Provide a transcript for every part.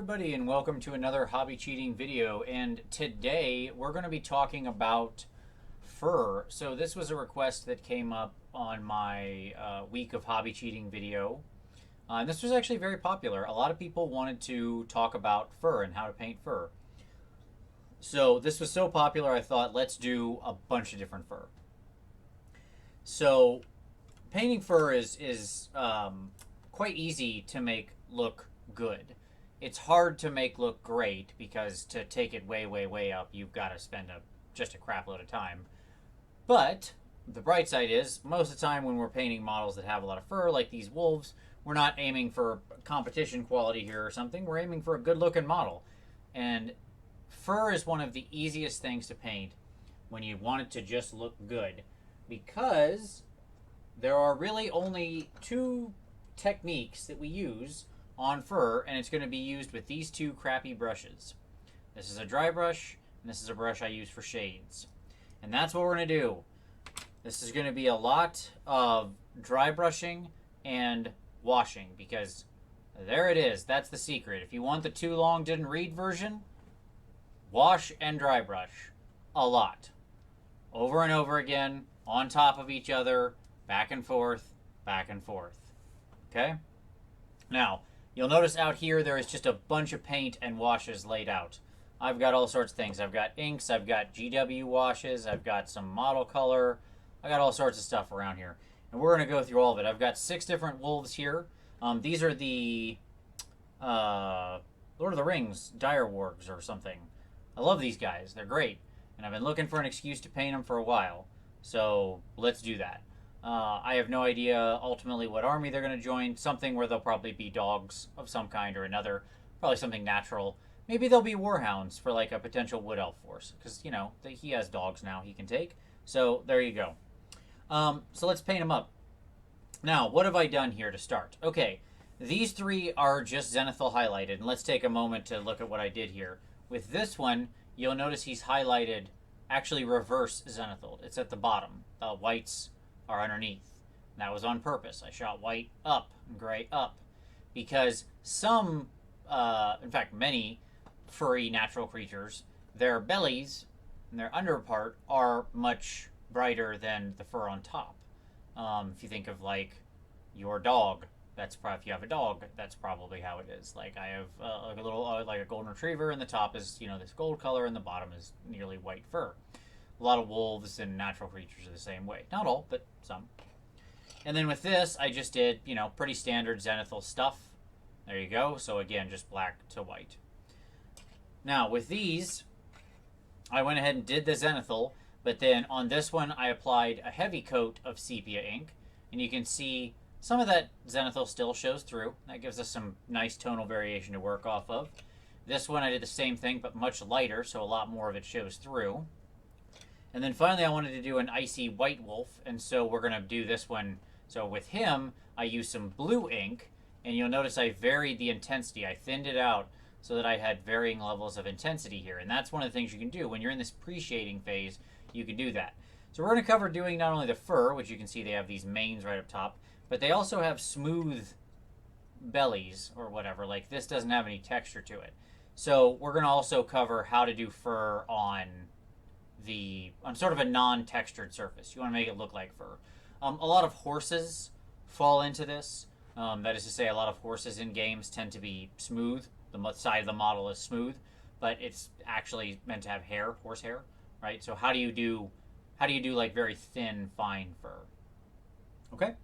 everybody, and welcome to another hobby cheating video. And today we're going to be talking about fur. So this was a request that came up on my week of hobby cheating video. And this was actually very popular. A lot of people wanted to talk about fur and how to paint fur. So this was so popular, I thought, let's do a bunch of different fur. So painting fur is quite easy to make look good. It's hard to make look great because to take it way up, you've got to spend just a crap load of time. But the bright side is, most of the time when we're painting models that have a lot of fur, like these wolves, we're not aiming for competition quality here or something. We're aiming for a good looking model. And fur is one of the easiest things to paint when you want it to just look good, because there are really only two techniques that we use on fur, and it's going to be used with these two crappy brushes. This is a dry brush, and this is a brush I use for shades. And that's what we're going to do. This is going to be a lot of dry brushing and washing, because there it is. That's the secret. If you want the too long didn't read version, wash and dry brush a lot. Over and over again, on top of each other, back and forth, back and forth. Okay? Now, you'll notice out here there is just a bunch of paint and washes laid out. I've got all sorts of things. I've got inks, I've got GW washes, I've got some model color. I got all sorts of stuff around here. And we're going to go through all of it. I've got 6 different wolves here. These are the Lord of the Rings dire wargs or something. I love these guys. They're great. And I've been looking for an excuse to paint them for a while. So let's do that. I have no idea ultimately what army they're going to join. Something where they'll probably be dogs of some kind or another. Probably something natural. Maybe they'll be warhounds for like a potential wood elf force. Because, you know, he has dogs now he can take. So there you go. So let's paint them up. Now, what have I done here to start? Okay, these 3 are just zenithal highlighted. And let's take a moment to look at what I did here. With this one, you'll notice he's highlighted actually reverse zenithal. It's at the bottom. The whites are underneath. And that was on purpose. I shot white up and gray up because some, in fact many furry natural creatures, their bellies and their underpart are much brighter than the fur on top. If you think of like your dog, that's probably, if you have a dog, that's probably how it is. Like I have like a little like a golden retriever, and the top is, you know, this gold color, and the bottom is nearly white fur. A lot of wolves and natural creatures are the same way. Not all, but some. And then with this, I just did, you know, pretty standard zenithal stuff. There you go. So again, just black to white. Now with these, I went ahead and did the zenithal, but then on this one, I applied a heavy coat of sepia ink, and you can see some of that zenithal still shows through. That gives us some nice tonal variation to work off of. This one, I did the same thing, but much lighter, so a lot more of it shows through. And then finally, I wanted to do an Icy White Wolf, and so we're going to do this one. So with him, I used some blue ink, and you'll notice I varied the intensity. I thinned it out so that I had varying levels of intensity here. And that's one of the things you can do. When you're in this pre-shading phase, you can do that. So we're going to cover doing not only the fur, which you can see they have these manes right up top, but they also have smooth bellies or whatever. Like this doesn't have any texture to it. So we're going to also cover how to do fur on sort of a non-textured surface. You want to make it look like fur. A lot of horses fall into this. That is to say, a lot of horses in games tend to be smooth. The side of the model is smooth, but it's actually meant to have hair, horse hair, right? So how do you do like very thin, fine fur? Okay.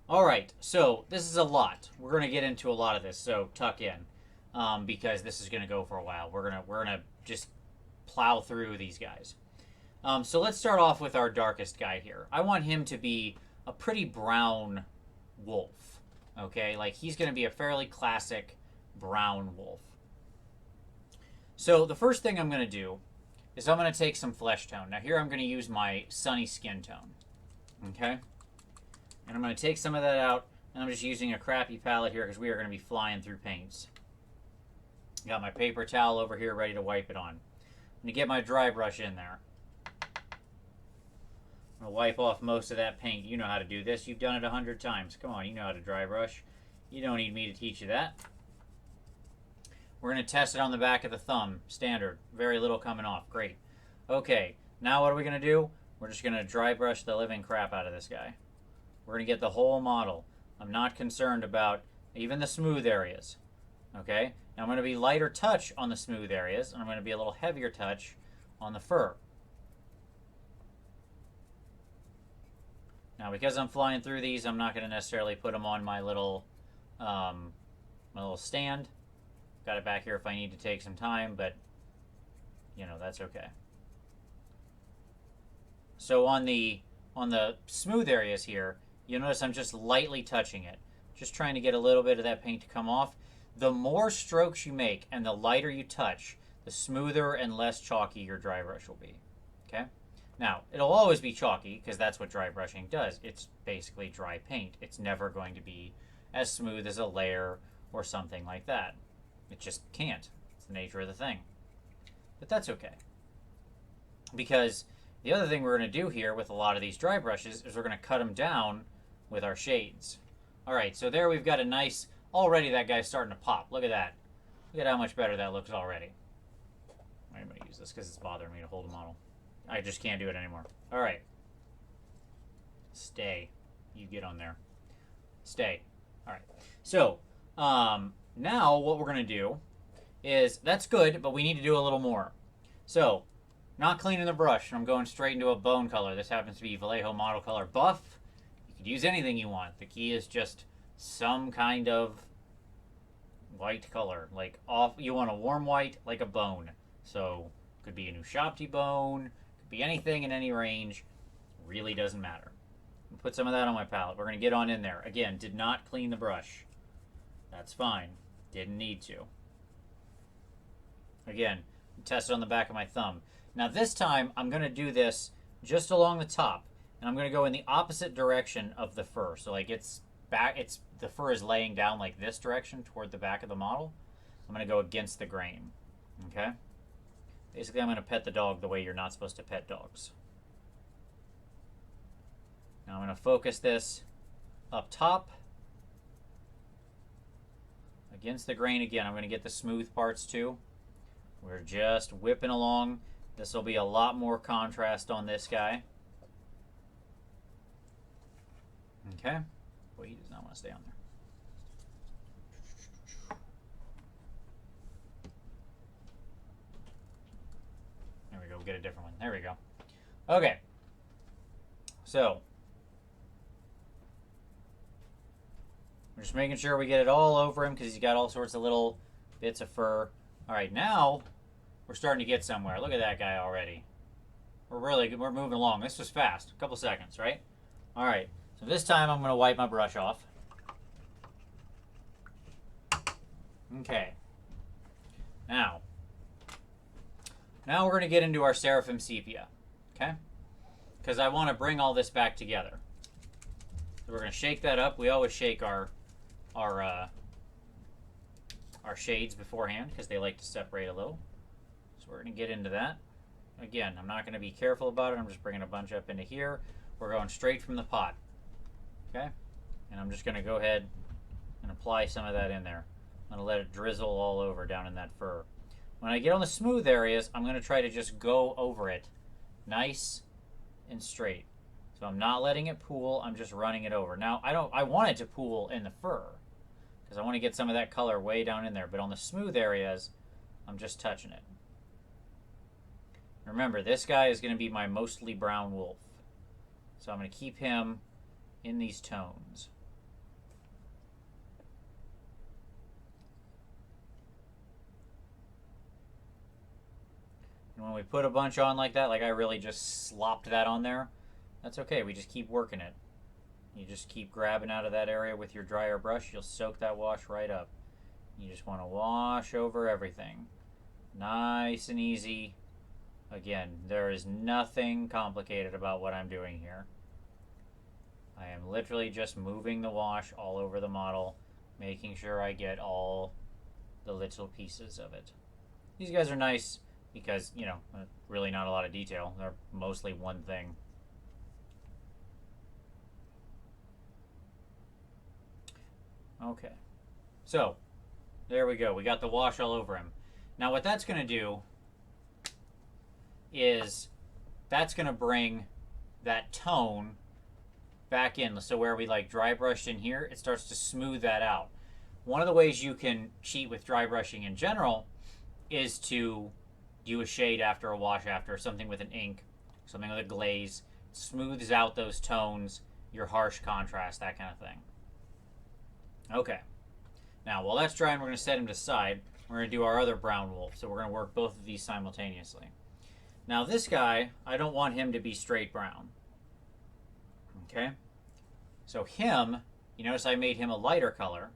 All right. So this is a lot. We're going to get into a lot of this. So tuck in, because this is going to go for a while. We're gonna just plow through these guys. So let's start off with our darkest guy here. I want him to be a pretty brown wolf. Okay, like he's going to be a fairly classic brown wolf. So the first thing I'm going to do is I'm going to take some flesh tone. Now here I'm going to use my sunny skin tone. Okay, and I'm going to take some of that out, and I'm just using a crappy palette here because we are going to be flying through paints. Got my paper towel over here ready to wipe it on. I'm going to get my dry brush in there. I'm going to wipe off most of that paint. You know how to do this. You've done it 100 times. Come on, you know how to dry brush. You don't need me to teach you that. We're going to test it on the back of the thumb. Standard. Very little coming off. Great. Okay, now what are we going to do? We're just going to dry brush the living crap out of this guy. We're going to get the whole model. I'm not concerned about even the smooth areas. Okay? Now I'm going to be lighter touch on the smooth areas, and I'm going to be a little heavier touch on the fur. Now, because I'm flying through these, I'm not going to necessarily put them on my little stand. Got it back here if I need to take some time, but, you know, that's okay. So on the smooth areas here, you'll notice I'm just lightly touching it. Just trying to get a little bit of that paint to come off. The more strokes you make and the lighter you touch, the smoother and less chalky your dry brush will be. Okay? Now, it'll always be chalky because that's what dry brushing does. It's basically dry paint. It's never going to be as smooth as a layer or something like that. It just can't. It's the nature of the thing. But that's okay. Because the other thing we're going to do here with a lot of these dry brushes is we're going to cut them down with our shades. Alright, so there we've got a nice... Already that guy's starting to pop. Look at that. Look at how much better that looks already. I'm going to use this because it's bothering me to hold a model. I just can't do it anymore. Alright. Stay. You get on there. Stay. Alright. So, now what we're going to do is... That's good, but we need to do a little more. So, not cleaning the brush. I'm going straight into a bone color. This happens to be Vallejo Model Color Buff. You could use anything you want. The key is just some kind of white color. Like, you want a warm white, like a bone. So, could be a Nushabti bone. Could be anything in any range. Really doesn't matter. I'll put some of that on my palette. We're going to get on in there. Again, did not clean the brush. That's fine. Didn't need to. Again, test it on the back of my thumb. Now this time, I'm going to do this just along the top. And I'm going to go in the opposite direction of the fur. So like the fur is laying down like this direction toward the back of the model. I'm going to go against the grain. Okay? Basically, I'm going to pet the dog the way you're not supposed to pet dogs. Now I'm going to focus this up top. Against the grain again. I'm going to get the smooth parts too. We're just whipping along. This will be a lot more contrast on this guy. Okay. Boy, he does not want to stay on there. There we go. We'll get a different one. There we go. Okay. So, we're just making sure we get it all over him because he's got all sorts of little bits of fur. All right, now we're starting to get somewhere. Look at that guy already. We're moving along. This was fast. A couple seconds, right? All right. So this time I'm going to wipe my brush off. Okay. Now we're going to get into our Seraphim Sepia. Okay? Because I want to bring all this back together. So we're going to shake that up. We always shake our shades beforehand because they like to separate a little. So we're going to get into that. Again, I'm not going to be careful about it. I'm just bringing a bunch up into here. We're going straight from the pot. Okay? And I'm just going to go ahead and apply some of that in there. I'm going to let it drizzle all over down in that fur. When I get on the smooth areas, I'm going to try to just go over it nice and straight. So I'm not letting it pool. I'm just running it over. Now, I want it to pool in the fur because I want to get some of that color way down in there. But on the smooth areas, I'm just touching it. Remember, this guy is going to be my mostly brown wolf. So I'm going to keep him in these tones. And when we put a bunch on like that, like I really just slopped that on there, that's okay. We just keep working it. You just keep grabbing out of that area with your dryer brush. You'll soak that wash right up. You just want to wash over everything. Nice and easy. Again, there is nothing complicated about what I'm doing here. I am literally just moving the wash all over the model, making sure I get all the little pieces of it. These guys are nice because, you know, really not a lot of detail. They're mostly one thing. Okay. So, There we go. We got the wash all over him. Now what that's going to do is that's going to bring that tone back in. So where we like dry brushed in here, it starts to smooth that out. One of the ways you can cheat with dry brushing in general is to do a shade after a wash after, something with an ink, something with a glaze. It smooths out those tones, your harsh contrast, that kind of thing. Okay. Now, while that's drying, we're going to set him to the side. We're going to do our other brown wolf. So we're going to work both of these simultaneously. Now, this guy, I don't want him to be straight brown. Okay? So him, you notice I made him a lighter color.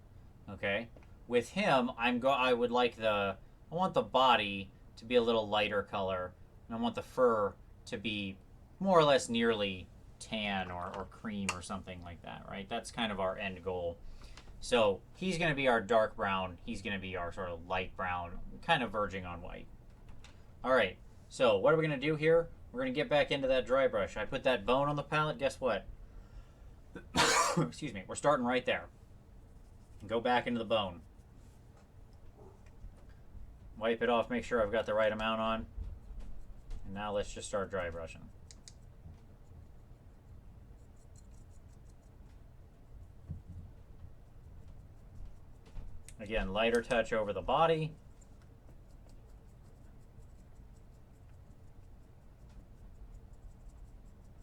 Okay? With him, I would like I want the body to be a little lighter color. And I want the fur to be more or less nearly tan or cream or something like that, right? That's kind of our end goal. So he's going to be our dark brown. He's going to be our sort of light brown, kind of verging on white. All right. So what are we going to do here? We're going to get back into that dry brush. I put that bone on the palette. Guess what? Excuse me. We're starting right there. Go back into the bone. Wipe it off. Make sure I've got the right amount on. And now let's just start dry brushing. Again, lighter touch over the body.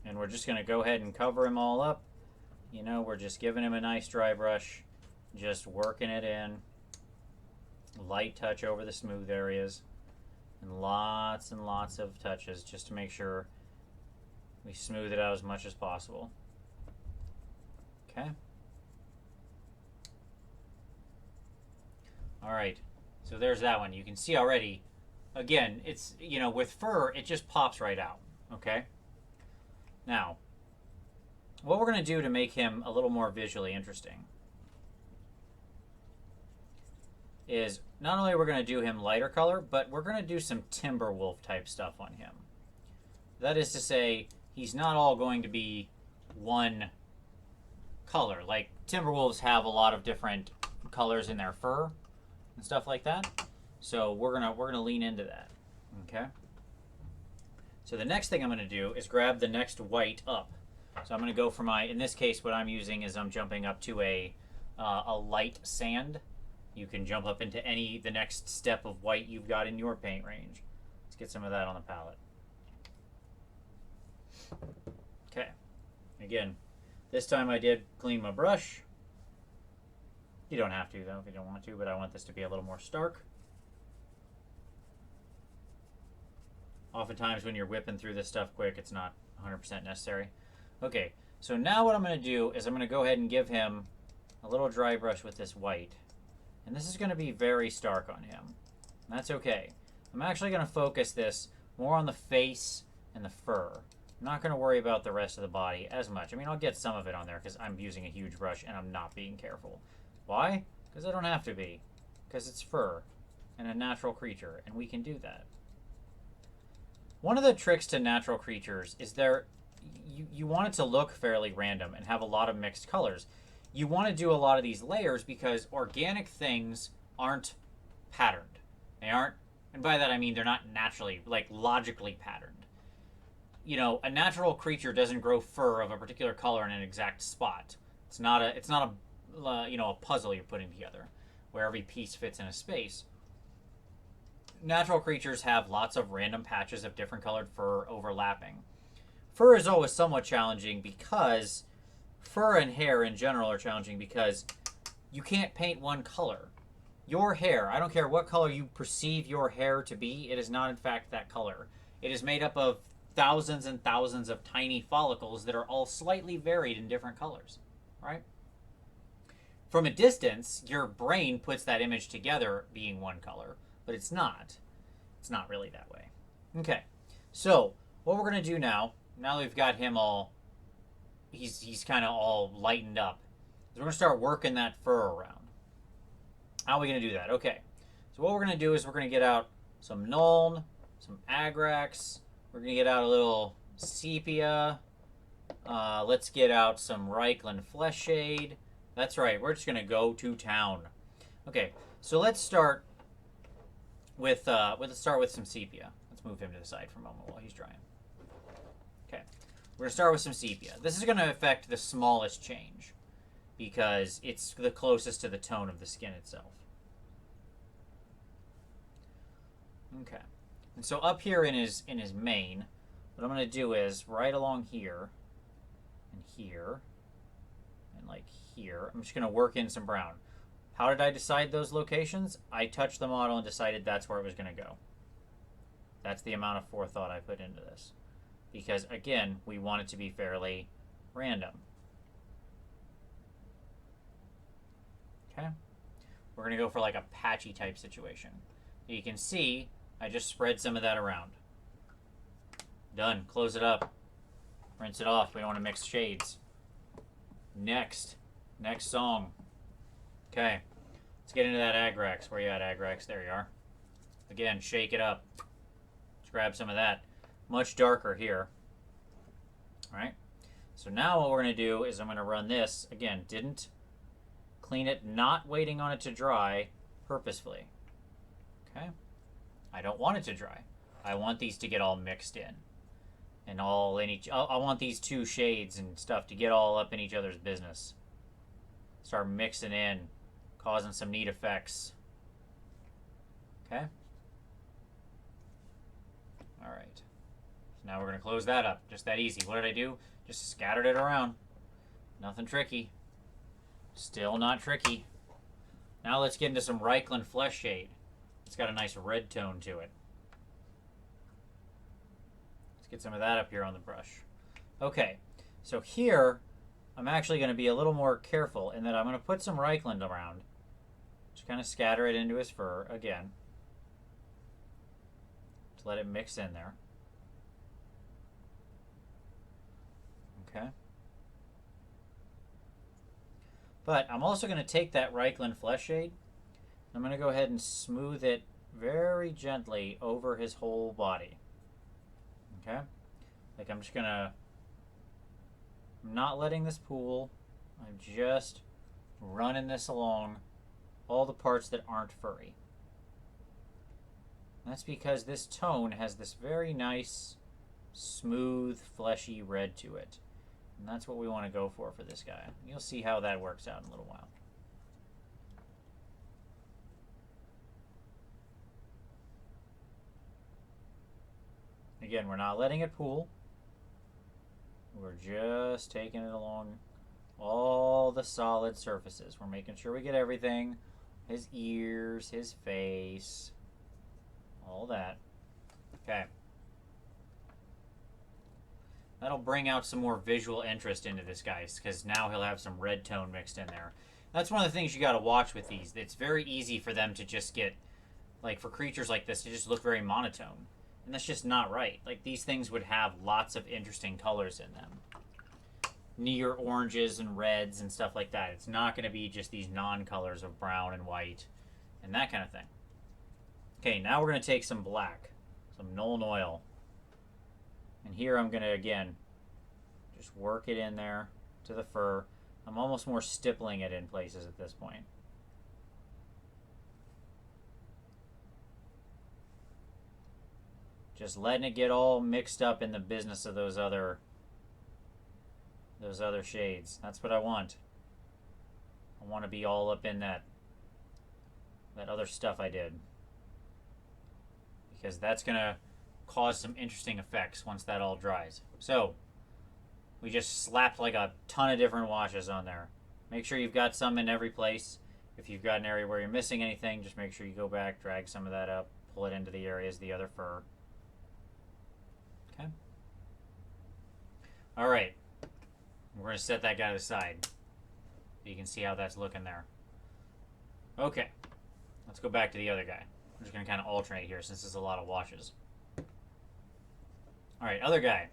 And we're just going to go ahead and cover him all up. You know, we're just giving him a nice dry brush. Just working it in. Light touch over the smooth areas. And lots of touches just to make sure we smooth it out as much as possible. Okay. All right, so there's that one. You can see already, again, it's, you know, with fur, it just pops right out, okay? Now, what we're going to do to make him a little more visually interesting is not only we're going to do him lighter color, but we're going to do some timber wolf type stuff on him. That is to say, he's not all going to be one color. Like, timber wolves have a lot of different colors in their fur and stuff like that. So we're gonna lean into that. Okay. So the next thing I'm gonna do is grab the next white up. So I'm gonna go for in this case, what I'm using is I'm jumping up to a light sand. You can jump up into the next step of white you've got in your paint range. Let's get some of that on the palette. Okay. Again, this time I did clean my brush. You don't have to, though, if you don't want to, but I want this to be a little more stark. Oftentimes when you're whipping through this stuff quick, it's not 100% necessary. Okay, so now what I'm going to do is I'm going to go ahead and give him a little dry brush with this white. And this is going to be very stark on him. And that's okay. I'm actually going to focus this more on the face and the fur. I'm not going to worry about the rest of the body as much. I mean, I'll get some of it on there because I'm using a huge brush and I'm not being careful. Why? Because I don't have to be. Because it's fur and a natural creature, and we can do that. One of the tricks to natural creatures is you want it to look fairly random and have a lot of mixed colors. You want to do a lot of these layers because organic things aren't patterned. They aren't, and by that I mean they're not naturally, like logically patterned. You know, a natural creature doesn't grow fur of a particular color in an exact spot. It's not a you know, a puzzle you're putting together where every piece fits in a space. Natural creatures have lots of random patches of different colored fur overlapping. Fur is always somewhat challenging because fur and hair in general are challenging because you can't paint one color. Your hair, I don't care what color you perceive your hair to be, it is not in fact that color. It is made up of thousands and thousands of tiny follicles that are all slightly varied in different colors, right? From a distance, your brain puts that image together being one color, but it's not. It's not really that way. Okay, so what we're going to do now that we've got him all, he's kind of all lightened up, is we're going to start working that fur around. How are we going to do that? Okay, so what we're going to do is we're going to get out some Nuln, some Agrax, we're going to get out a little Sepia, let's get out some Reichland Flesh Shade. That's right, we're just going to go to town. Okay, So let's start with some sepia. Let's move him to the side for a moment while he's drying. Okay, we're gonna start with some sepia. This is gonna affect the smallest change because it's the closest to the tone of the skin itself. Okay, and so up here in his mane, what I'm gonna do is right along here, and here, and like here, I'm just gonna work in some brown. How did I decide those locations? I touched the model and decided that's where it was going to go. That's the amount of forethought I put into this. Because, again, we want it to be fairly random. Okay? We're going to go for like a patchy type situation. You can see I just spread some of that around. Done. Close it up. Rinse it off. We don't want to mix shades. Next song. Okay. Let's get into that Agrax. Where you at, Agrax? There you are. Again, shake it up. Let's grab some of that. Much darker here. Alright. So now what we're going to do is I'm going to run this. Again, didn't clean it, not waiting on it to dry purposefully. Okay. I don't want it to dry. I want these to get all mixed in. And all in each... I want these two shades and stuff to get all up in each other's business. Start mixing in. Causing some neat effects. Okay. Alright. So now we're going to close that up. Just that easy. What did I do? Just scattered it around. Nothing tricky. Still not tricky. Now let's get into some Reichland Flesh Shade. It's got a nice red tone to it. Let's get some of that up here on the brush. Okay. So here, I'm actually going to be a little more careful in that I'm going to put some Reichland around. Just kind of scatter it into his fur again. To let it mix in there. Okay. But I'm also going to take that Reichland Flesh Shade. I'm going to go ahead and smooth it very gently over his whole body. Okay? Like I'm just going to... I'm not letting this pool. I'm just running this along all the parts that aren't furry. And that's because this tone has this very nice, smooth, fleshy red to it. And that's what we want to go for this guy. You'll see how that works out in a little while. Again, we're not letting it pool. We're just taking it along all the solid surfaces. We're making sure we get everything. His ears, his face, all that. Okay. That'll bring out some more visual interest into this guy, because now he'll have some red tone mixed in there. That's one of the things you got to watch with these. It's very easy for them to just get, like for creatures like this, to just look very monotone. And that's just not right. Like these things would have lots of interesting colors in them. Near oranges and reds and stuff like that. It's not going to be just these non-colors of brown and white and that kind of thing. Okay, now we're going to take some black, some Nuln Oil. And here I'm going to, again, just work it in there to the fur. I'm almost more stippling it in places at this point. Just letting it get all mixed up in the business of those other shades. That's what I want. I want to be all up in that other stuff I did. Because that's going to cause some interesting effects once that all dries. So, we just slapped like a ton of different washes on there. Make sure you've got some in every place. If you've got an area where you're missing anything, just make sure you go back, drag some of that up, pull it into the areas of the other fur. Okay. Alright. We're going to set that guy to the side. You can see how that's looking there. Okay. Let's go back to the other guy. I'm just going to kind of alternate here since there's a lot of washes. Alright, other guy.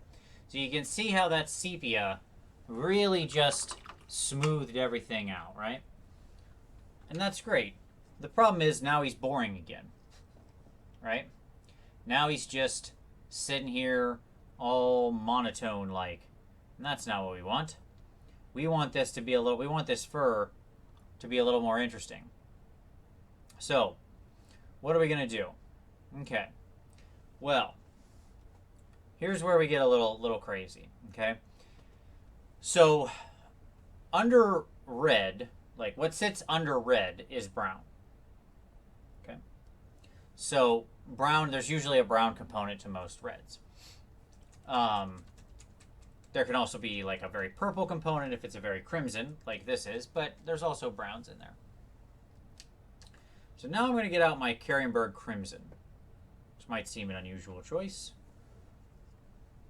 So you can see how that sepia really just smoothed everything out, right? And that's great. The problem is now he's boring again. Right? Now he's just sitting here all monotone-like. And that's not what we want. We want this to be we want this fur to be a little more interesting. So, what are we going to do? Okay. Well, here's where we get a little crazy, okay? So, under red, like what sits under red is brown. Okay? So, brown, there's usually a brown component to most reds. There can also be like a very purple component if it's a very crimson, like this is, but there's also browns in there. So now I'm going to get out my Carringburg Crimson, which might seem an unusual choice.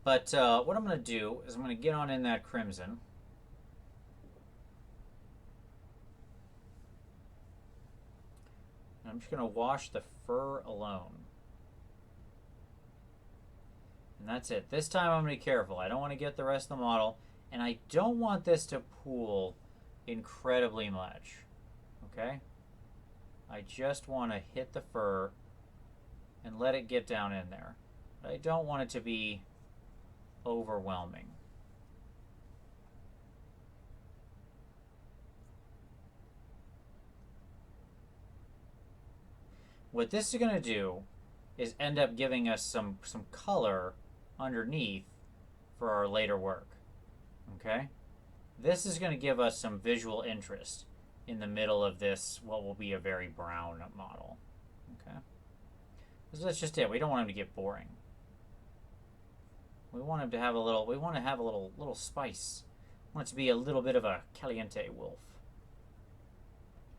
But what I'm going to do is I'm going to get on in that crimson. And I'm just going to wash the fur alone. And that's it. This time I'm going to be careful. I don't want to get the rest of the model. And I don't want this to pool incredibly much. Okay? I just want to hit the fur and let it get down in there. But I don't want it to be overwhelming. What this is going to do is end up giving us some color underneath for our later work. Okay? This is going to give us some visual interest in the middle of this, what will be a very brown model. Okay? So that's just it. We don't want him to get boring. We want him to have a little, we want to have a little spice. We want it to be a little bit of a caliente wolf.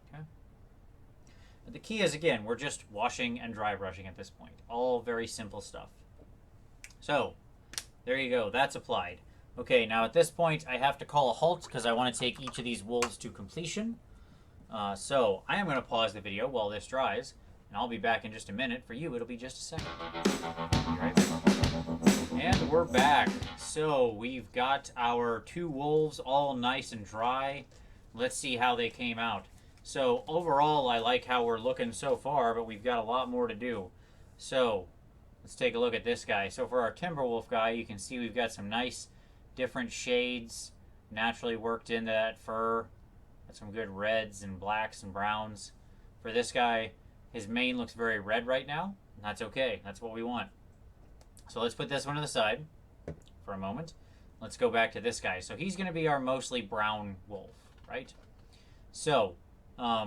Okay? And the key is, again, we're just washing and dry brushing at this point. All very simple stuff. So, there you go. That's applied. Okay, now at this point, I have to call a halt because I want to take each of these wolves to completion. So, I am going to pause the video while this dries, and I'll be back in just a minute. For you, it'll be just a second. Be right back. And we're back. So, we've got our 2 wolves all nice and dry. Let's see how they came out. So, overall, I like how we're looking so far, but we've got a lot more to do. So, let's take a look at this guy. So, for our Timberwolf guy, you can see we've got some nice different shades naturally worked into that fur. Got some good reds and blacks and browns. For this guy, his mane looks very red right now. And that's okay. That's what we want. So let's put this one to the side for a moment. Let's go back to this guy. So he's going to be our mostly brown wolf, right? So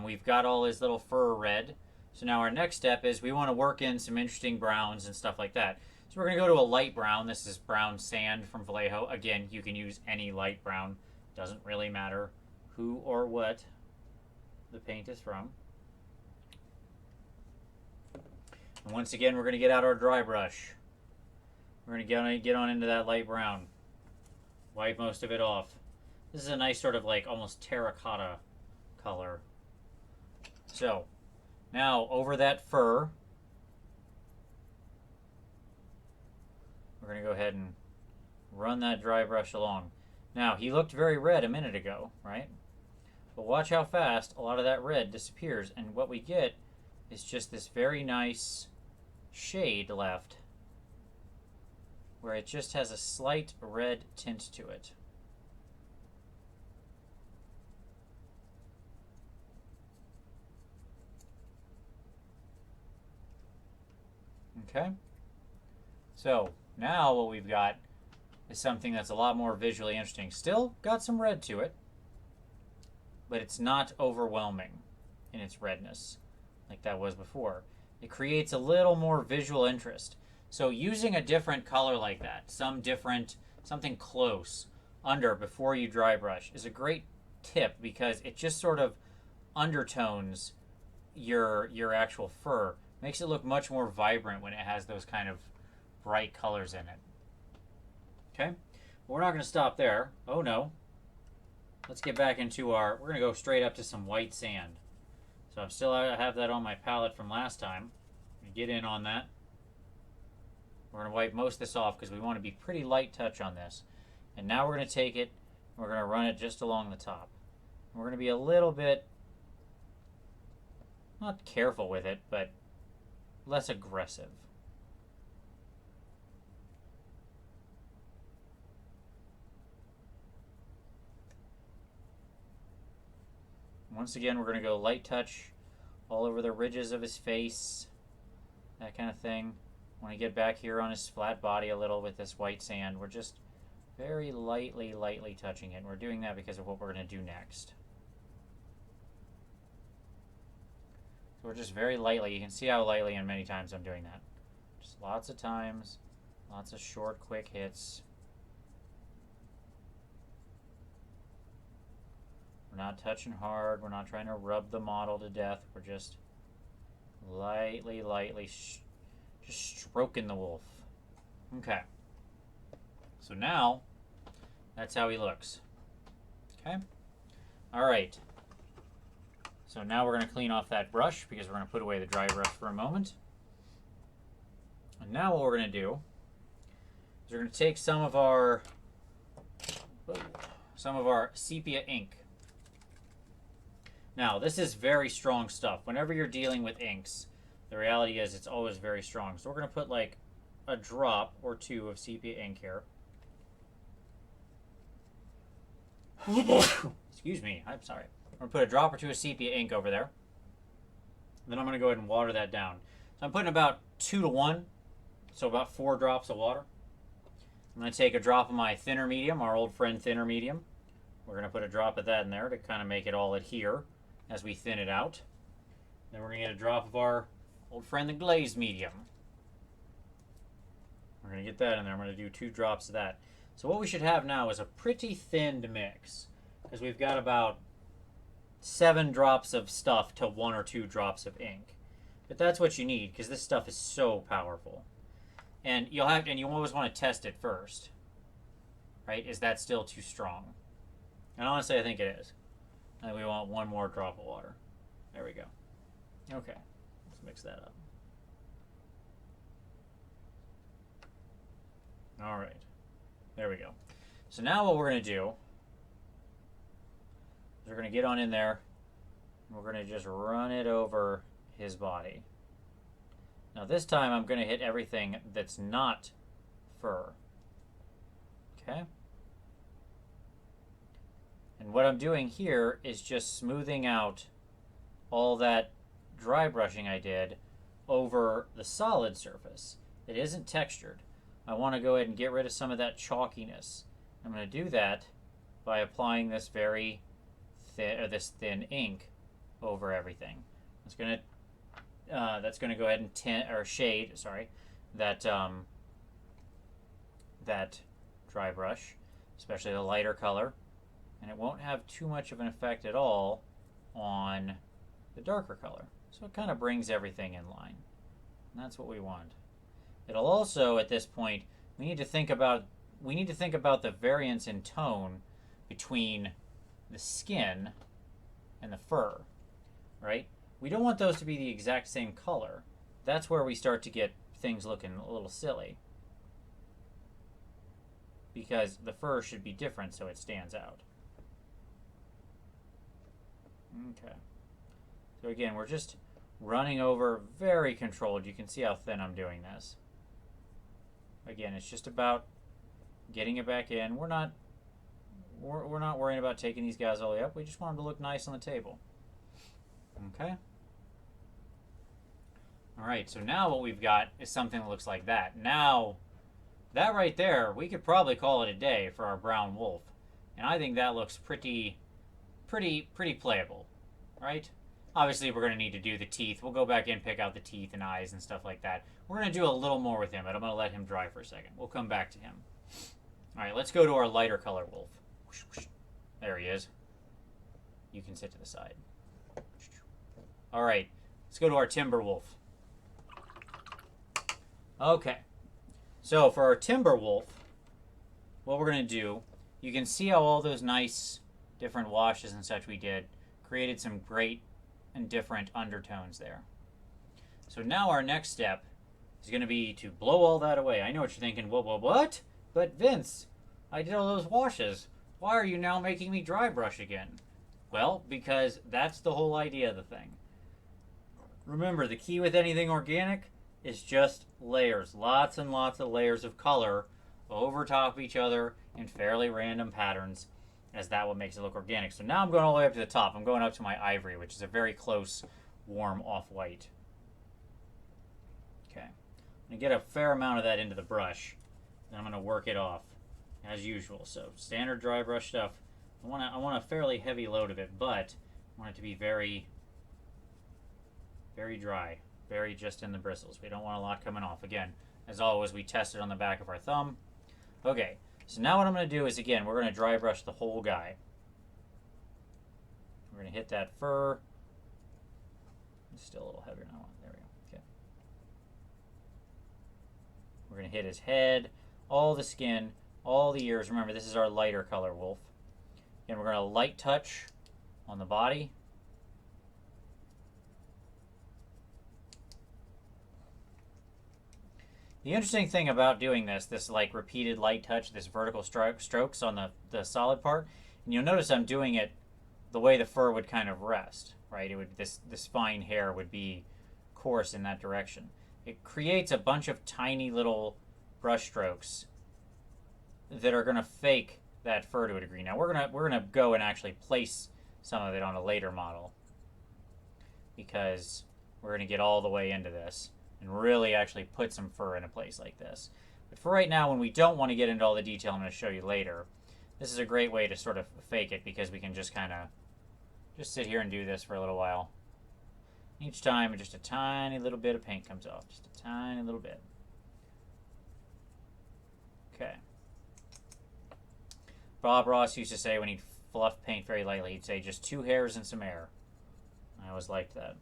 we've got all his little fur red. So now our next step is we want to work in some interesting browns and stuff like that. So we're going to go to a light brown. This is brown sand from Vallejo. Again, you can use any light brown. Doesn't really matter who or what the paint is from. And once again, we're going to get out our dry brush. We're going to get on into that light brown. Wipe most of it off. This is a nice sort of like almost terracotta color. So, now over that fur, we're going to go ahead and run that dry brush along. Now, he looked very red a minute ago, right? But watch how fast a lot of that red disappears, and what we get is just this very nice shade left where it just has a slight red tint to it. Okay? So, now what we've got is something that's a lot more visually interesting. Still got some red to it, but it's not overwhelming in its redness like that was before. It creates a little more visual interest. So using a different color like that, something close under before you dry brush is a great tip because it just sort of undertones your actual fur. Makes it look much more vibrant when it has those kind of bright colors in it. Okay? Well, we're not going to stop there. Oh no. Let's get back into we're going to go straight up to some white sand. So I have that on my palette from last time. I'm going to get in on that. We're going to wipe most of this off because we want to be pretty light touch on this. And now we're going to take it and we're going to run it just along the top. And we're going to be a little bit, not careful with it, but less aggressive. Once again, we're going to go light touch all over the ridges of his face, that kind of thing. Want to get back here on his flat body a little with this white sand. We're just very lightly touching it. And we're doing that because of what we're going to do next. So we're just very lightly. You can see how lightly and many times I'm doing that. Just lots of times. Lots of short, quick hits. We're not touching hard. We're not trying to rub the model to death. We're just lightly just stroking the wolf. Okay. So now, that's how he looks. Okay? Alright. So now we're going to clean off that brush because we're going to put away the dry brush for a moment. And now what we're going to do is we're going to take some of our sepia ink. Now, this is very strong stuff. Whenever you're dealing with inks, the reality is it's always very strong. So we're going to put like a drop or two of sepia ink here. Excuse me, I'm sorry. I'm going to put a drop or two of sepia ink over there. Then I'm going to go ahead and water that down. So I'm putting about 2 to 1, so about 4 drops of water. I'm going to take a drop of my thinner medium, our old friend thinner medium. We're going to put a drop of that in there to kind of make it all adhere as we thin it out. Then we're going to get a drop of our old friend the glazed medium. We're going to get that in there. I'm going to do 2 drops of that. So what we should have now is a pretty thinned mix, because we've got about 7 drops of stuff to 1 or 2 drops of ink. But that's what you need, because this stuff is so powerful. And you always want to test it first. Right? Is that still too strong? And honestly, I think it is. And we want 1 more drop of water. There we go. Okay. Let's mix that up. All right. There we go. So now what we're going to do is we're going to get on in there and we're going to just run it over his body. Now this time I'm going to hit everything that's not fur. Okay? And what I'm doing here is just smoothing out all that dry brushing I did over the solid surface. It isn't textured. I want to go ahead and get rid of some of that chalkiness. I'm going to do that by applying this very thin ink over everything. That's going to go ahead and tint or shade, that dry brush, especially the lighter color, and it won't have too much of an effect at all on the darker color. So it kind of brings everything in line. And that's what we want. It'll also, at this point, we need to think about the variance in tone between the skin and the fur, right? We don't want those to be the exact same color. That's where we start to get things looking a little silly, because the fur should be different so it stands out. Okay. So again, we're just running over, very controlled. You can see how thin I'm doing this. Again, it's just about getting it back in. We're not worrying about taking these guys all the way up. We just want them to look nice on the table. Okay? Alright, so now what we've got is something that looks like that. Now, that right there, we could probably call it a day for our brown wolf. And I think that looks pretty playable, right? Obviously, we're going to need to do the teeth. We'll go back in, pick out the teeth and eyes and stuff like that. We're going to do a little more with him, but I'm going to let him dry for a second. We'll come back to him. All right, let's go to our lighter color wolf. There he is. You can sit to the side. All right, let's go to our timber wolf. Okay, so for our timber wolf, what we're going to do, you can see how all those nice different washes and such we did created some great and different undertones there. So now our next step is going to be to blow all that away. I know what you're thinking, what? But Vince, I did all those washes. Why are you now making me dry brush again? Well, because that's the whole idea of the thing. Remember, the key with anything organic is just layers. Lots and lots of layers of color over top of each other in fairly random patterns, as that what makes it look organic. So now I'm going all the way up to the top. I'm going up to my ivory, which is a very close warm off-white. Okay. I'm going to get a fair amount of that into the brush. Then I'm going to work it off as usual. So standard dry brush stuff. I want a fairly heavy load of it, but I want it to be very, very dry. Very just in the bristles. We don't want a lot coming off. Again, as always, we test it on the back of our thumb. Okay, so now what I'm going to do is, again, we're going to dry brush the whole guy. We're going to hit that fur. It's still a little heavier than I want. There we go. Okay. We're going to hit his head, all the skin, all the ears. Remember, this is our lighter color wolf. And we're going to light touch on the body. The interesting thing about doing this like repeated light touch, this vertical strokes on the solid part, and you'll notice I'm doing it the way the fur would kind of rest, right? It would this fine hair would be coarse in that direction. It creates a bunch of tiny little brush strokes that are going to fake that fur to a degree. Now we're gonna go and actually place some of it on a later model because we're gonna get all the way into this and really actually put some fur in a place like this. But for right now, when we don't want to get into all the detail I'm going to show you later, this is a great way to sort of fake it because we can just kind of just sit here and do this for a little while. Each time, just a tiny little bit of paint comes off. Just a tiny little bit. Okay. Bob Ross used to say when he'd fluff paint very lightly, he'd say just 2 hairs and some air. I always liked that.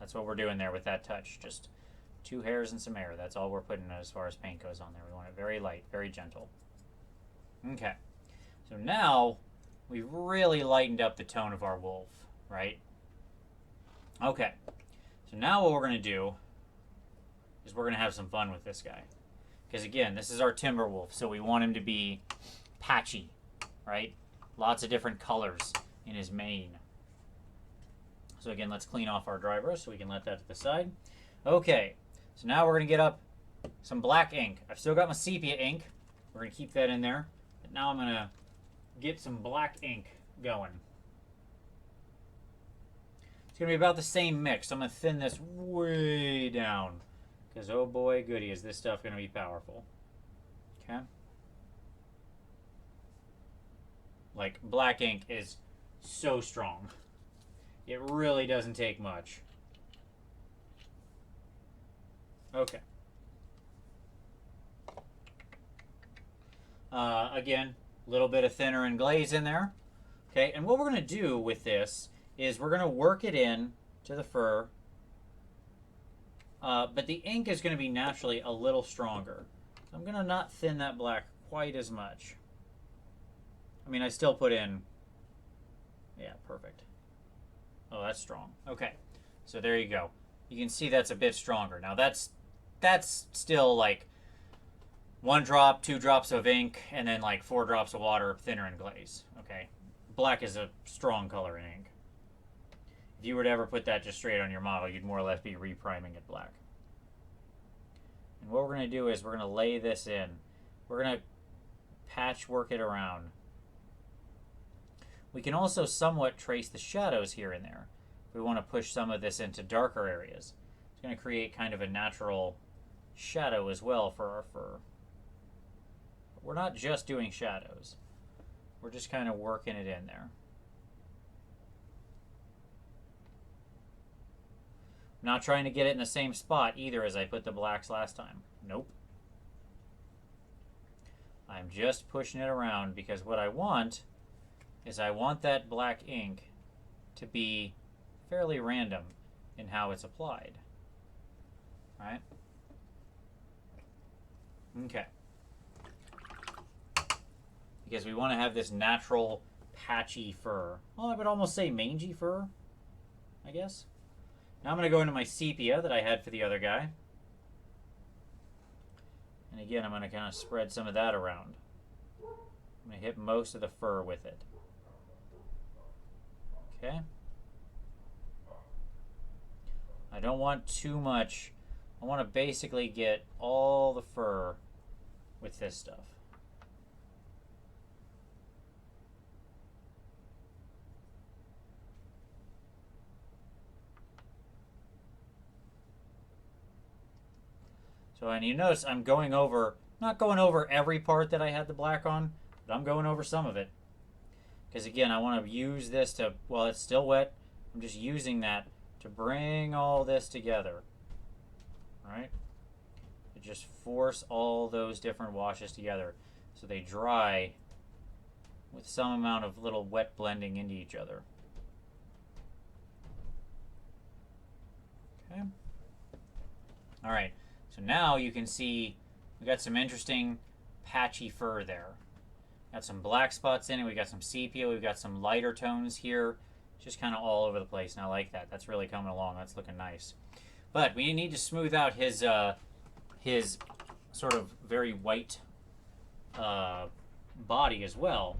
That's what we're doing there with that touch. Just 2 hairs and some air. That's all we're putting as far as paint goes on there. We want it very light, very gentle. Okay. So now we've really lightened up the tone of our wolf, right? Okay. So now what we're going to do is we're going to have some fun with this guy. Because again, this is our timber wolf, so we want him to be patchy, right? Lots of different colors in his mane. So again, let's clean off our dry brush so we can let that to the side. Okay, so now we're going to get up some black ink. I've still got my sepia ink. We're going to keep that in there. But now I'm going to get some black ink going. It's going to be about the same mix. I'm going to thin this way down. Because, oh boy, goody, is this stuff going to be powerful. Okay? Like, black ink is so strong. It really doesn't take much. Okay. Again, a little bit of thinner and glaze in there. Okay, and what we're going to do with this is we're going to work it in to the fur. But the ink is going to be naturally a little stronger. I'm going to not thin that black quite as much. I mean, I still put in... Yeah, perfect. Oh, that's strong. Okay, so there you go. You can see that's a bit stronger. Now that's still like 1 drop, 2 drops of ink, and then like 4 drops of water, thinner and glaze. Okay, black is a strong color in ink. If you were to ever put that just straight on your model, you'd more or less be repriming it black. And what we're going to do is we're going to lay this in. We're going to patchwork it around. We can also somewhat trace the shadows here and there. We want to push some of this into darker areas. It's going to create kind of a natural shadow as well for our fur. But we're not just doing shadows. We're just kind of working it in there. I'm not trying to get it in the same spot either as I put the blacks last time. Nope. I'm just pushing it around because what I want is I want that black ink to be fairly random in how it's applied. Right? Okay. Because we want to have this natural patchy fur. Well, I would almost say mangy fur, I guess. Now I'm going to go into my sepia that I had for the other guy. And again, I'm going to kind of spread some of that around. I'm going to hit most of the fur with it. Okay. I don't want too much. I want to basically get all the fur with this stuff. So, and you notice I'm going over, not going over every part that I had the black on, but I'm going over some of it. Because again, I want to use this to, while it's still wet, I'm just using that to bring all this together. Right? To just force all those different washes together so they dry with some amount of little wet blending into each other. Okay. All right. So now you can see we got some interesting patchy fur there. Got some black spots in it. We got some sepia. We've got some lighter tones here. Just kind of all over the place, and I like that. That's really coming along. That's looking nice. But we need to smooth out his sort of very white body as well.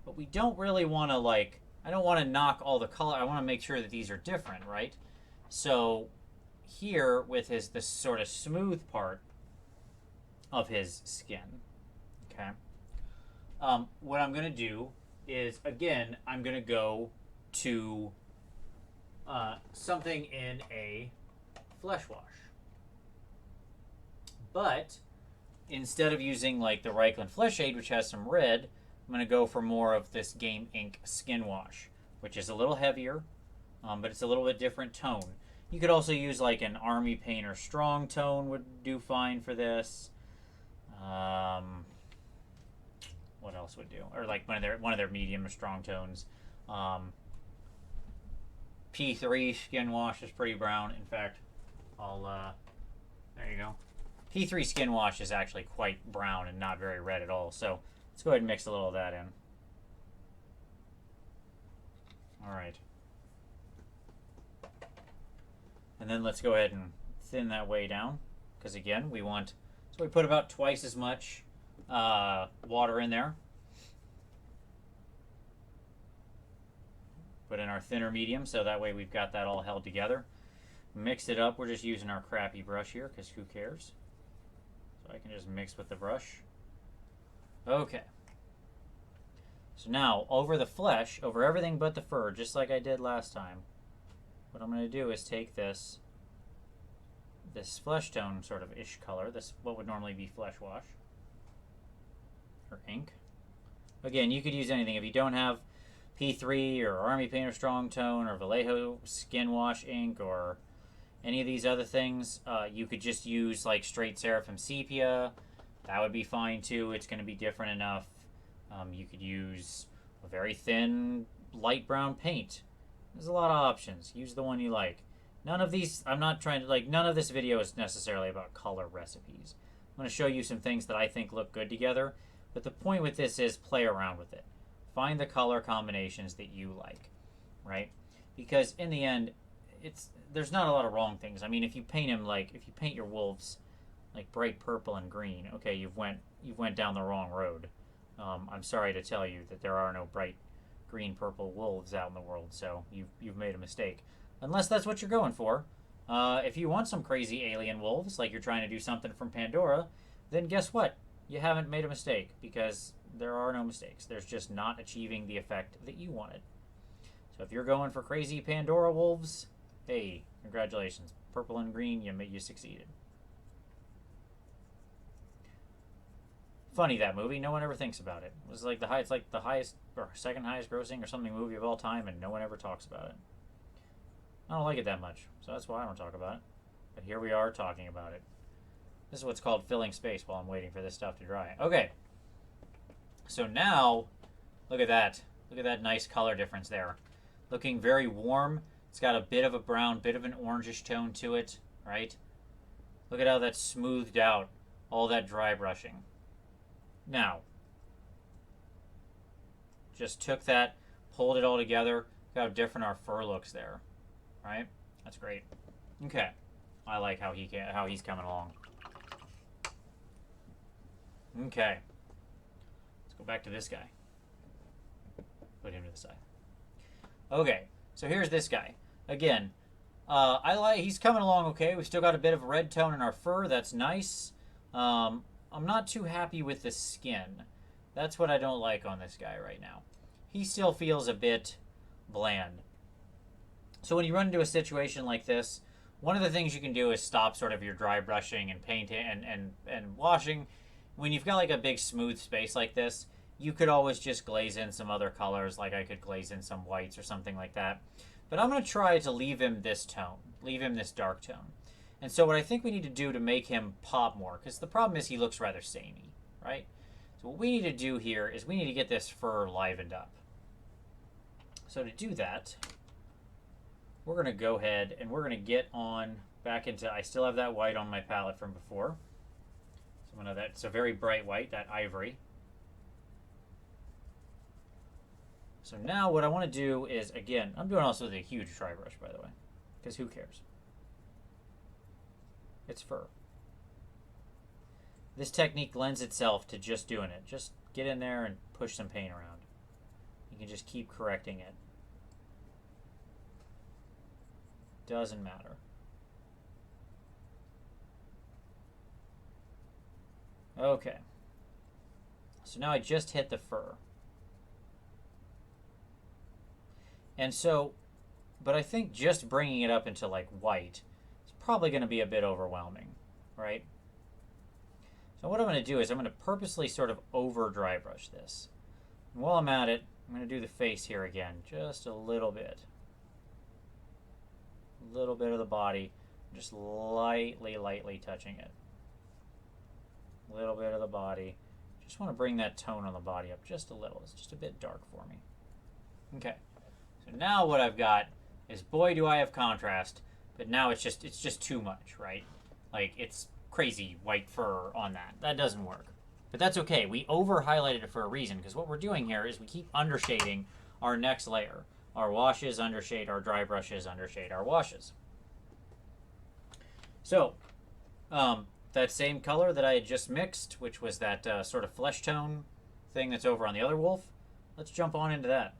But we don't really want to, like, I don't want to knock all the color. I want to make sure that these are different, right? So here with this sort of smooth part of his skin, okay, what I'm going to do is, again, I'm going to go to something in a flesh wash. But instead of using like the Reichland Flesh Aid, which has some red, I'm going to go for more of this Game Ink Skin Wash, which is a little heavier, but it's a little bit different tone. You could also use like an Army Painter Strong Tone would do fine for this. What else would do? Or like one of their medium or strong tones. P3 Skin Wash is pretty brown. In fact, there you go. P3 Skin Wash is actually quite brown and not very red at all. So let's go ahead and mix a little of that in. All right. And then let's go ahead and thin that way down. Because again, we want, so we put about twice as much water in there. Put in our thinner medium, so that way we've got that all held together. Mix it up. We're just using our crappy brush here, because who cares? So I can just mix with the brush. Okay. So now, over the flesh, over everything but the fur, just like I did last time, what I'm going to do is take this flesh tone sort of ish color, this what would normally be flesh wash, or ink. Again, you could use anything. If you don't have P3 or Army Painter Strong Tone or Vallejo Skin Wash ink or any of these other things, you could just use like straight Seraphim Sepia. That would be fine too. It's going to be different enough. You could use a very thin light brown paint. There's a lot of options. Use the one you like. None of these, I'm not trying to, like, none of this video is necessarily about color recipes. I'm going to show you some things that I think look good together. But the point with this is play around with it. Find the color combinations that you like, right? Because in the end, there's not a lot of wrong things. I mean, if you paint your wolves like bright purple and green, okay, you've went down the wrong road. I'm sorry to tell you that there are no bright green purple wolves out in the world, so you've made a mistake. Unless that's what you're going for. If you want some crazy alien wolves, like you're trying to do something from Pandora, then guess what? You haven't made a mistake, because there are no mistakes. There's just not achieving the effect that you wanted. So if you're going for crazy Pandora wolves, hey, congratulations. Purple and green, you succeeded. Funny, that movie. No one ever thinks about it. It's like the highest or second highest grossing or something movie of all time, and no one ever talks about it. I don't like it that much, so that's why I don't talk about it. But here we are talking about it. This is what's called filling space while I'm waiting for this stuff to dry. Okay. So now, look at that. Look at that nice color difference there. Looking very warm. It's got a bit of a brown, bit of an orangish tone to it, right? Look at how that's smoothed out all that dry brushing. Now, just took that, pulled it all together. Look how different our fur looks there, right? That's great. Okay, I like how he's coming along. Okay, let's go back to this guy. Put him to the side. Okay, so here's this guy. Again, he's coming along okay. We've still got a bit of a red tone in our fur. That's nice. I'm not too happy with the skin. That's what I don't like on this guy right now. He still feels a bit bland. So when you run into a situation like this one of the things you can do is stop sort of your dry brushing and painting and washing. When you've got like a big smooth space like this, you could always just glaze in some other colors, like I could glaze in some whites or something like that. But I'm going to try to leave him this tone, leave him this dark tone. And so what I think we need to do to make him pop more, because the problem is he looks rather samey, right? So what we need to do here is we need to get this fur livened up. So to do that, we're going to go ahead and we're going to get on back into, I still have that white on my palette from before. So that's a very bright white, that ivory. So now what I want to do is, again, I'm doing also with a huge dry brush, by the way, because who cares? It's fur. This technique lends itself to just doing it. Just get in there and push some paint around. You can just keep correcting it. Doesn't matter. Okay. So now I just hit the fur. And so, but I think just bringing it up into like white is probably going to be a bit overwhelming, right? So what I'm going to do is I'm going to purposely sort of over dry brush this. And while I'm at it, I'm going to do the face here again, just a little bit. A little bit of the body, just lightly touching it. A little bit of the body. Just want to bring that tone on the body up just a little. It's just a bit dark for me. Okay. So now what I've got is, boy, do I have contrast, but now it's just too much, right? Like, it's crazy white fur on that. That doesn't work. But that's okay. We over-highlighted it for a reason, because what we're doing here is we keep undershading our next layer. Our washes undershade our dry brushes, undershade our washes. So, that same color that I had just mixed, which was that sort of flesh tone thing that's over on the other wolf, let's jump on into that.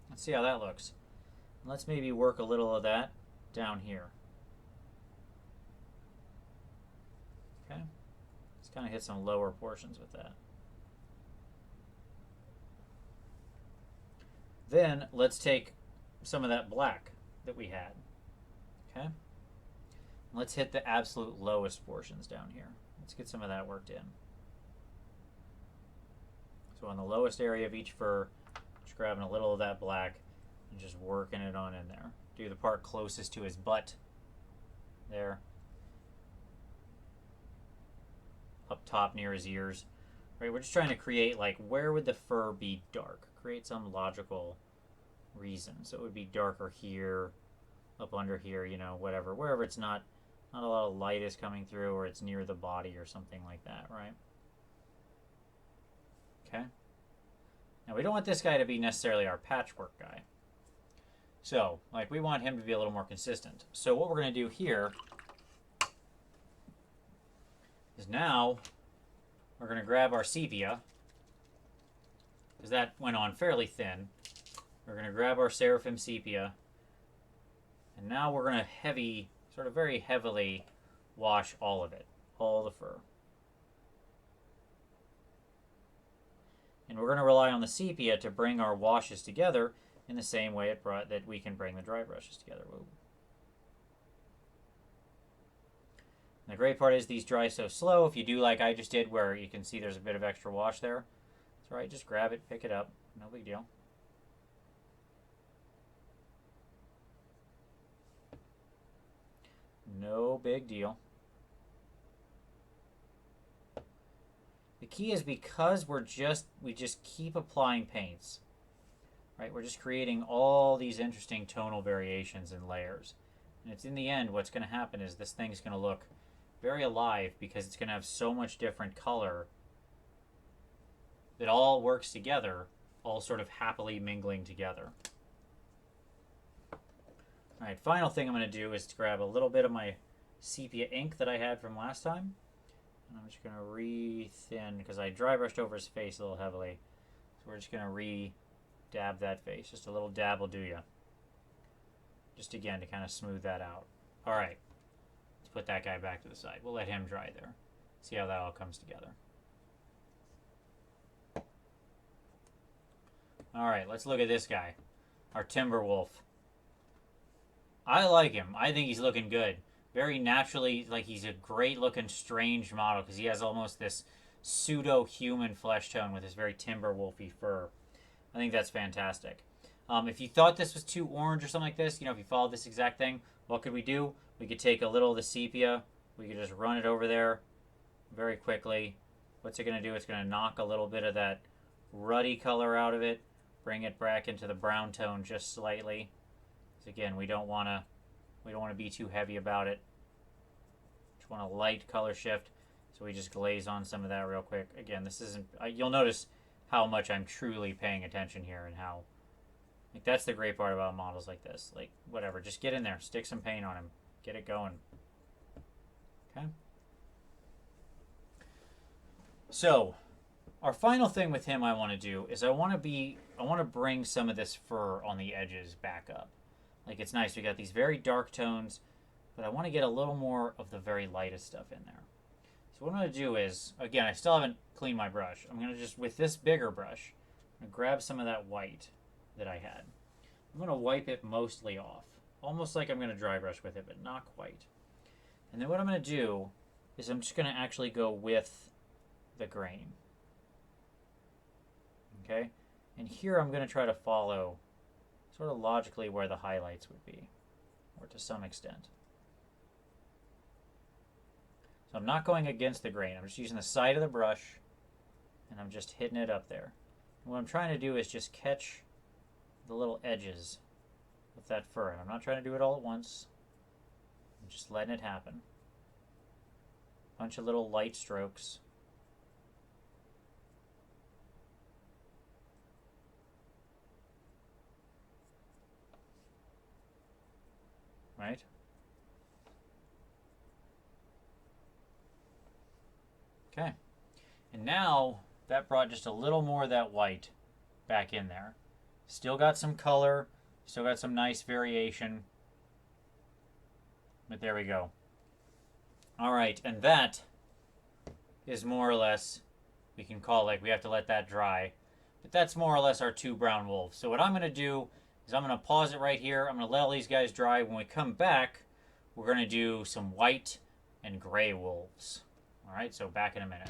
Let's see how that looks. Let's maybe work a little of that down here. Okay. Let's kind of hit some lower portions with that. Then let's take some of that black that we had. Okay. Let's hit the absolute lowest portions down here. Let's get some of that worked in. So on the lowest area of each fur, just grabbing a little of that black and just working it on in there. Do the part closest to his butt. There. Up top near his ears. Right, we're just trying to create, like, where would the fur be dark? Create some logical reason. So it would be darker here, up under here, you know, whatever. Wherever it's not a lot of light is coming through, or it's near the body or something like that, right? Okay. Now we don't want this guy to be necessarily our patchwork guy. So, like, we want him to be a little more consistent. So what we're going to do here is now we're going to grab our sepia, because that went on fairly thin. We're going to grab our Seraphim Sepia, and now we're going to sort of very heavily wash all of it, all the fur. And we're going to rely on the sepia to bring our washes together in the same way that we can bring the dry brushes together. Whoa. And the great part is these dry so slow. If you do like I just did, where you can see there's a bit of extra wash there, it's all right. Just grab it, pick it up. No big deal. No big deal. The key is, because we just keep applying paints, right? We're just creating all these interesting tonal variations and layers. And it's in the end, what's going to happen is this thing's going to look very alive, because it's going to have so much different color that all works together, all sort of happily mingling together. All right, final thing I'm going to do is to grab a little bit of my sepia ink that I had from last time. And I'm just going to re-thin, because I dry brushed over his face a little heavily. So we're just going to re-dab that face. Just a little dab will do ya. Just again to kind of smooth that out. All right, let's put that guy back to the side. We'll let him dry there. See how that all comes together. All right, let's look at this guy, our timber wolf. I like him. I think he's looking good. Very naturally, like he's a great looking, strange model because he has almost this pseudo human flesh tone with his very timber wolfy fur. I think that's fantastic. If you thought this was too orange or something like this, if you followed this exact thing, what could we do? We could take a little of the sepia. We could just run it over there very quickly. What's it going to do? It's going to knock a little bit of that ruddy color out of it, bring it back into the brown tone just slightly. So again, we don't want to be too heavy about it. Just want a light color shift. So we just glaze on some of that real quick. Again, this isn't. You'll notice how much I'm truly paying attention here and how. Like that's the great part about models like this. Like whatever, just get in there, stick some paint on him, get it going. Okay. So, our final thing with him I want to do is I want to bring some of this fur on the edges back up. Like it's nice, we got these very dark tones, but I want to get a little more of the very lightest stuff in there. So what I'm going to do is, again, I still haven't cleaned my brush. I'm going to just, with this bigger brush, I'm going to grab some of that white that I had. I'm going to wipe it mostly off. Almost like I'm going to dry brush with it, but not quite. And then what I'm going to do is I'm just going to actually go with the grain. Okay? And here I'm going to try to follow sort of logically where the highlights would be, or to some extent. So I'm not going against the grain. I'm just using the side of the brush, and I'm just hitting it up there. And what I'm trying to do is just catch the little edges with that fur. And I'm not trying to do it all at once. I'm just letting it happen. Bunch of little light strokes. Right? Okay. And now that brought just a little more of that white back in there. Still got some color, still got some nice variation. But there we go. All right, and that is more or less, we can call like we have to let that dry. But that's more or less our two brown wolves. So what I'm going to do is I'm going to pause it right here. I'm going to let all these guys dry. When we come back, we're going to do some white and gray wolves. All right, so back in a minute.